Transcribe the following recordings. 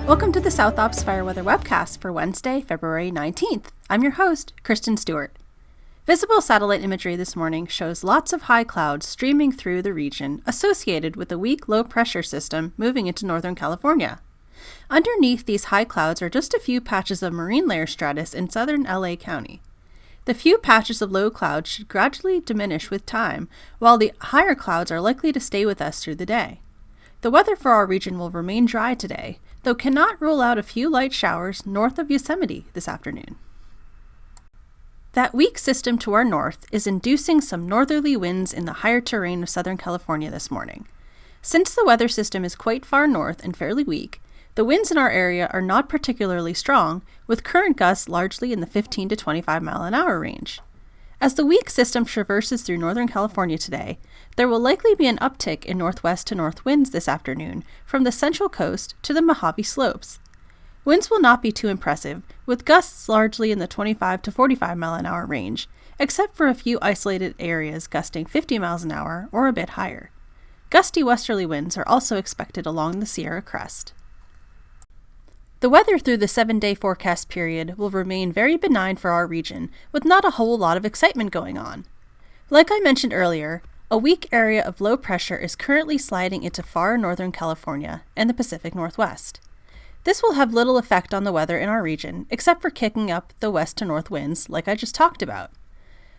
Welcome to the South Ops Fire Weather Webcast for Wednesday, February 19th. I'm your host, Kristen Stewart. Visible satellite imagery this morning shows lots of high clouds streaming through the region associated with a weak low-pressure system moving into Northern California. Underneath these high clouds are just a few patches of marine layer stratus in southern LA County. The few patches of low clouds should gradually diminish with time, while the higher clouds are likely to stay with us through the day. The weather for our region will remain dry today, though cannot rule out a few light showers north of Yosemite this afternoon. That weak system to our north is inducing some northerly winds in the higher terrain of Southern California this morning. Since the weather system is quite far north and fairly weak, the winds in our area are not particularly strong, with current gusts largely in the 15 to 25 mile an hour range. As the weak system traverses through Northern California today, there will likely be an uptick in northwest to north winds this afternoon from the Central Coast to the Mojave Slopes. Winds will not be too impressive, with gusts largely in the 25 to 45 mile an hour range, except for a few isolated areas gusting 50 miles an hour or a bit higher. Gusty westerly winds are also expected along the Sierra Crest. The weather through the 7-day forecast period will remain very benign for our region, with not a whole lot of excitement going on. Like I mentioned earlier, a weak area of low pressure is currently sliding into far northern California and the Pacific Northwest. This will have little effect on the weather in our region, except for kicking up the west to north winds like I just talked about.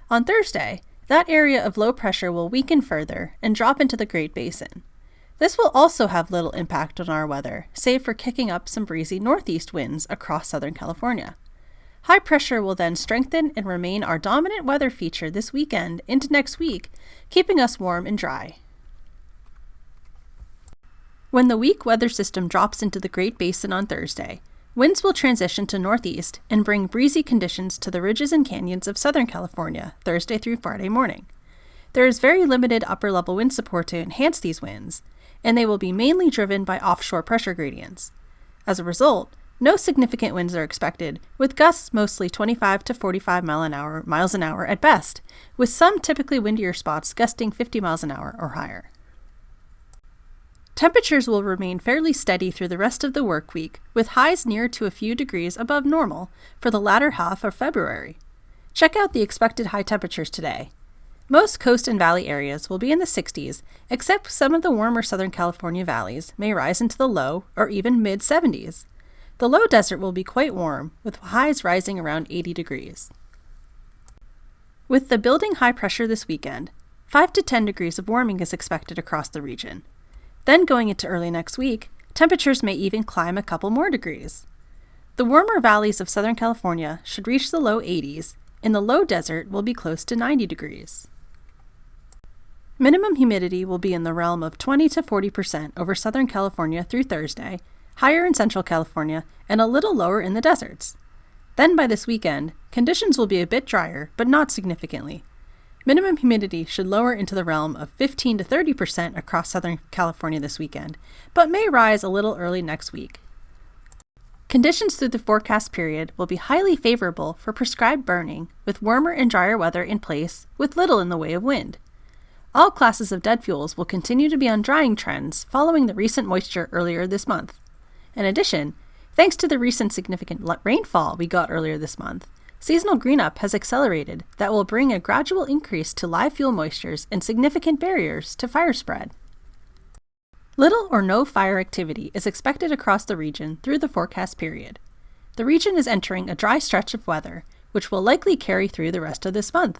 On Thursday, that area of low pressure will weaken further and drop into the Great Basin. This will also have little impact on our weather, save for kicking up some breezy northeast winds across Southern California. High pressure will then strengthen and remain our dominant weather feature this weekend into next week, keeping us warm and dry. When the weak weather system drops into the Great Basin on Thursday, winds will transition to northeast and bring breezy conditions to the ridges and canyons of Southern California Thursday through Friday morning. There is very limited upper-level wind support to enhance these winds, and they will be mainly driven by offshore pressure gradients. As a result, no significant winds are expected, with gusts mostly 25 to 45 miles an hour at best, with some typically windier spots gusting 50 miles an hour or higher. Temperatures will remain fairly steady through the rest of the work week, with highs near to a few degrees above normal for the latter half of February. Check out the expected high temperatures today. Most coast and valley areas will be in the 60s, except some of the warmer Southern California valleys may rise into the low or even mid-70s. The low desert will be quite warm, with highs rising around 80 degrees. With the building high pressure this weekend, 5 to 10 degrees of warming is expected across the region. Then going into early next week, temperatures may even climb a couple more degrees. The warmer valleys of Southern California should reach the low 80s, and the low desert will be close to 90 degrees. Minimum humidity will be in the realm of 20 to 40% over Southern California through Thursday, higher in Central California, and a little lower in the deserts. Then by this weekend, conditions will be a bit drier, but not significantly. Minimum humidity should lower into the realm of 15 to 30% across Southern California this weekend, but may rise a little early next week. Conditions through the forecast period will be highly favorable for prescribed burning, with warmer and drier weather in place with little in the way of wind. All classes of dead fuels will continue to be on drying trends following the recent moisture earlier this month. In addition, thanks to the recent significant rainfall we got earlier this month, seasonal green-up has accelerated that will bring a gradual increase to live fuel moistures and significant barriers to fire spread. Little or no fire activity is expected across the region through the forecast period. The region is entering a dry stretch of weather, which will likely carry through the rest of this month.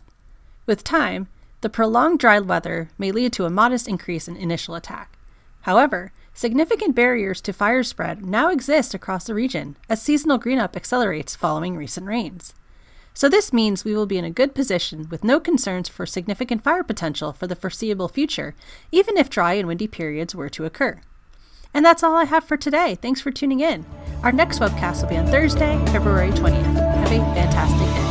With time, the prolonged dry weather may lead to a modest increase in initial attack. However, significant barriers to fire spread now exist across the region as seasonal green-up accelerates following recent rains. So this means we will be in a good position with no concerns for significant fire potential for the foreseeable future, even if dry and windy periods were to occur. And that's all I have for today. Thanks for tuning in. Our next webcast will be on Thursday, February 20th. Have a fantastic day.